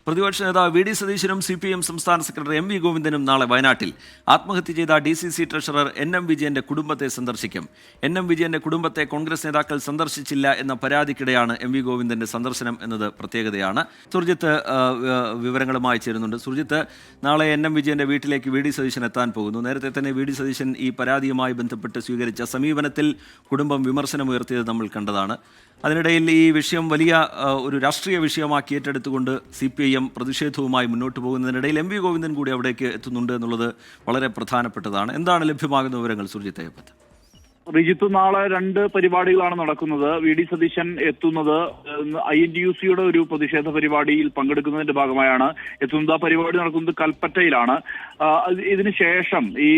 പ്രതിപക്ഷ നേതാവ് V D സതീശനും CPM സംസ്ഥാന സെക്രട്ടറി MV ഗോവിന്ദനും നാളെ വയനാട്ടിൽ ആത്മഹത്യ ചെയ്ത DCC ട്രഷറർ NM വിജയന്റെ കുടുംബത്തെ സന്ദർശിക്കും. NM വിജയന്റെ കുടുംബത്തെ കോൺഗ്രസ് നേതാക്കൾ സന്ദർശിച്ചില്ല എന്ന പരാതിക്കിടെയാണ് MV ഗോവിന്ദന്റെ സന്ദർശനം എന്നത് പ്രത്യേകതയാണ്. സുർജിത്ത് വിവരങ്ങളുമായി ചേരുന്നുണ്ട്. സുർജിത്ത്, നാളെ NM വിജയന്റെ വീട്ടിലേക്ക് വി ഡി സതീശൻ എത്താൻ പോകുന്നു. നേരത്തെ തന്നെ വി ഡി സതീശൻ ഈ പരാതിയുമായി ബന്ധപ്പെട്ട് സ്വീകരിച്ച സമീപനത്തിൽ കുടുംബം വിമർശനമുയർത്തിയത് നമ്മൾ കണ്ടതാണ്. അതിനിടയിൽ ഈ വിഷയം വലിയ ഒരു രാഷ്ട്രീയ വിഷയമാക്കി ഏറ്റെടുത്തുകൊണ്ട് CPIM പ്രതിഷേധവുമായി മുന്നോട്ട് പോകുന്നതിനിടയിൽ MV ഗോവിന്ദൻ കൂടി അവിടേക്ക് എത്തുന്നുണ്ട് എന്നുള്ളത് വളരെ പ്രധാനപ്പെട്ടതാണ്. എന്താണ് ലഭ്യമാകുന്ന വിവരങ്ങൾ സുർജിത്ത് അയ്യപ്പത്ത്? റിജിത്ത്, നാളെ 2 പരിപാടികളാണ് നടക്കുന്നത്. വി ഡി സതീശൻ എത്തുന്നത് INTUC-യുടെ ഒരു പ്രതിഷേധ പരിപാടിയിൽ പങ്കെടുക്കുന്നതിന്റെ ഭാഗമായാണ് എത്തുന്നത്. ആ പരിപാടി നടക്കുന്നത് കൽപ്പറ്റയിലാണ്. ഇതിനുശേഷം ഈ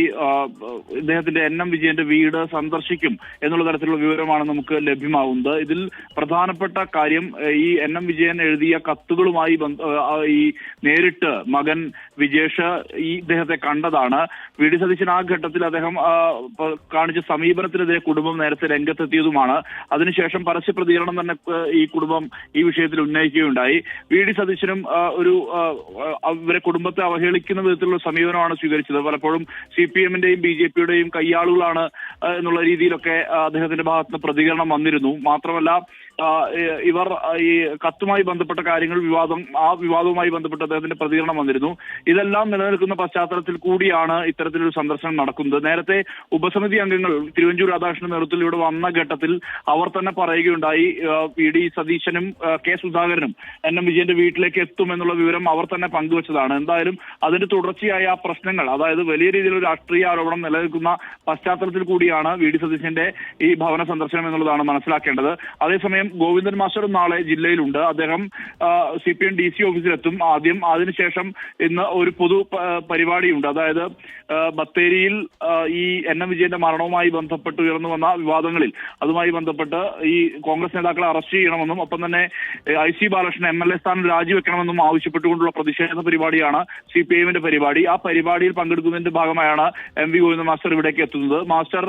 ഇദ്ദേഹത്തിന്റെ NM വിജയന്റെ വീട് സന്ദർശിക്കും എന്നുള്ള തരത്തിലുള്ള വിവരമാണ് നമുക്ക് ലഭ്യമാവുന്നത്. ഇതിൽ പ്രധാനപ്പെട്ട കാര്യം ഈ NM വിജയൻ എഴുതിയ കത്തുകളുമായി ഈ നേരിട്ട് മകൻ വിജേഷ് ഇദ്ദേഹത്തെ കണ്ടതാണ്. വി ഡി സതീശൻ ആ ഘട്ടത്തിൽ അദ്ദേഹം കാണിച്ച സമീപനത്തിനെതിരെ കുടുംബം നേരത്തെ രംഗത്തെത്തിയതുമാണ്. അതിനുശേഷം പരസ്യ പ്രതികരണം തന്നെ ഈ കുടുംബം ഈ വിഷയത്തിൽ ഉന്നയിക്കുകയുണ്ടായി. വി ഡി സതീശനും ഇവരെ കുടുംബത്തെ അവഹേളിക്കുന്ന വിധത്തിലുള്ള സമീപനമാണ് സ്വീകരിച്ചത്. പലപ്പോഴും CPM-ന്റെയും BJP-യുടെയും കയ്യാളുകളാണ് എന്നുള്ള രീതിയിലൊക്കെ അദ്ദേഹത്തിന്റെ ഭാഗത്തുനിന്ന് പ്രതികരണം വന്നിരുന്നു. മാത്രമല്ല, ഇവർ ഈ കത്തുമായി ബന്ധപ്പെട്ട കാര്യങ്ങൾ വിവാദവുമായി ബന്ധപ്പെട്ട് അദ്ദേഹത്തിന്റെ പ്രതികരണം വന്നിരുന്നു. ഇതെല്ലാം നിലനിൽക്കുന്ന പശ്ചാത്തലത്തിൽ കൂടിയാണ് ഇത്തരത്തിലൊരു സന്ദർശനം നടക്കുന്നത്. നേരത്തെ ഉപസമിതി അംഗങ്ങൾ തിരുവഞ്ചൂർ രാധാകൃഷ്ണന്റെ നേതൃത്വത്തിൽ ഇവിടെ വന്ന ഘട്ടത്തിൽ അവർ തന്നെ പറയുകയുണ്ടായി, വി ഡി സതീശനും K സുധാകരനും NM വിജയന്റെ വീട്ടിലേക്ക് എത്തുമെന്നുള്ള വിവരം അവർ തന്നെ പങ്കുവച്ചതാണ്. എന്തായാലും അതിന്റെ തുടർച്ചയായ ആ പ്രശ്നങ്ങൾ, അതായത് വലിയ രീതിയിലുള്ള രാഷ്ട്രീയ ആരോപണം നിലനിൽക്കുന്ന പശ്ചാത്തലത്തിൽ കൂടിയാണ് വി ഡി സതീശന്റെ ഈ ഭവന സന്ദർശനം എന്നുള്ളതാണ് മനസ്സിലാക്കേണ്ടത്. അതേസമയം ഗോവിന്ദൻ മാസ്റ്ററും നാളെ ജില്ലയിലുണ്ട്. അദ്ദേഹം CPM DC ഓഫീസിലെത്തും ആദ്യം. അതിനുശേഷം ഇന്ന് ഒരു പൊതു പരിപാടിയുണ്ട്. അതായത് ബത്തേരിയിൽ ഈ NM വിജയന്റെ മരണവുമായി ബന്ധപ്പെട്ട് ഉയർന്നു വന്ന വിവാദങ്ങളിൽ അതുമായി ബന്ധപ്പെട്ട് ഈ കോൺഗ്രസ് നേതാക്കളെ അറസ്റ്റ് ചെയ്യണമെന്നും ഒപ്പം തന്നെ IC ബാലകൃഷ്ണൻ MLA സ്ഥാനം രാജിവെക്കണമെന്നും ആവശ്യപ്പെട്ടുകൊണ്ടുള്ള പ്രതിഷേധ പരിപാടിയാണ് CPIM-ന്റെ പരിപാടി. ആ പരിപാടിയിൽ പങ്കെടുക്കുന്നതിന്റെ ഭാഗമായാണ് MV ഗോവിന്ദൻ മാസ്റ്റർ ഇവിടേക്ക് എത്തുന്നത്. മാസ്റ്റർ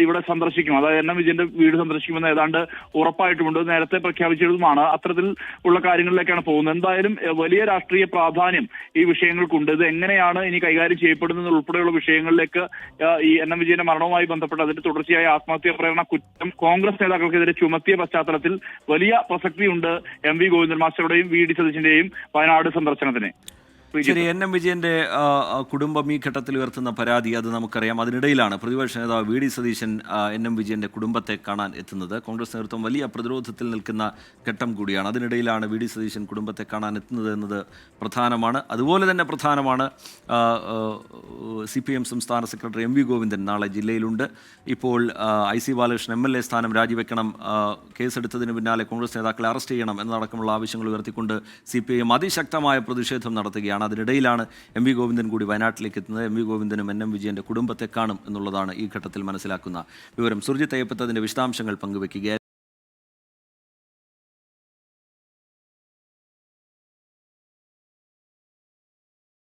ഇവിടെ സന്ദർശിക്കും, അതായത് NM വിജയന്റെ വീട് സന്ദർശിക്കുമെന്ന് ഏതാണ്ട് ഉറപ്പായിട്ടുമുണ്ട്, നേരത്തെ പ്രഖ്യാപിച്ചതുമാണ്. അത്തരത്തിൽ ഉള്ള കാര്യങ്ങളിലേക്കാണ് പോകുന്നത്. എന്തായാലും വലിയ രാഷ്ട്രീയ പ്രാധാന്യം ഈ വിഷയങ്ങൾക്കുണ്ട്. ഇത് എങ്ങനെയാണ് ഇനി കൈകാര്യം ചെയ്യപ്പെടുന്നത് ഉൾപ്പെടെയുള്ള വിഷയങ്ങളിലേക്ക് ഈ NM വിജയന്റെ മരണവുമായി ബന്ധപ്പെട്ട് അതിന്റെ തുടർച്ചയായ ആത്മഹത്യാ പ്രേരണ കുറ്റം കോൺഗ്രസ് നേതാക്കൾക്കെതിരെ ചുമത്തിയ പശ്ചാത്തലത്തിൽ വലിയ പ്രസക്തിയുണ്ട് MV ഗോവിന്ദൻ മാസ്റ്ററുടെയും വി ഡി സതീശന്റെയും വയനാട് സന്ദർശനത്തിന്. ശരി, NM വിജയന്റെ കുടുംബം ഈ ഘട്ടത്തിൽ ഉയർത്തുന്ന പരാതി അത് നമുക്കറിയാം. അതിനിടയിലാണ് പ്രതിപക്ഷ നേതാവ് വി ഡി സതീശൻ NM വിജയന്റെ കുടുംബത്തെ കാണാൻ എത്തുന്നത്. കോൺഗ്രസ് നേതൃത്വം വലിയ പ്രതിരോധത്തിൽ നിൽക്കുന്ന ഘട്ടം കൂടിയാണ്. അതിനിടയിലാണ് വി ഡി സതീശൻ കുടുംബത്തെ കാണാൻ എത്തുന്നത് എന്നത് പ്രധാനമാണ്. അതുപോലെ തന്നെ പ്രധാനമാണ് CPM സംസ്ഥാന സെക്രട്ടറി MV ഗോവിന്ദൻ നാളെ ജില്ലയിലുണ്ട്. ഇപ്പോൾ IC ബാലകൃഷ്ണൻ MLA സ്ഥാനം രാജിവെക്കണം, കേസെടുത്തതിന് പിന്നാലെ കോൺഗ്രസ് നേതാക്കളെ അറസ്റ്റ് ചെയ്യണം എന്നതടക്കമുള്ള ആവശ്യങ്ങൾ ഉയർത്തിക്കൊണ്ട് CPIM അതിശക്തമായ പ്രതിഷേധം നടത്തുകയാണ്. അതിനിടയിലാണ് MV ഗോവിന്ദൻ കൂടി വയനാട്ടിലേക്ക് എത്തുന്നത്. MV ഗോവിന്ദനും NM വിജയന്റെ കുടുംബത്തെ കാണും എന്നുള്ളതാണ് ഈ ഘട്ടത്തിൽ മനസ്സിലാക്കുന്ന വിവരം. സുർജിത്ത് അയ്യപ്പത്ത് അതിന്റെ വിശദാംശങ്ങൾ പങ്കുവയ്ക്കുക.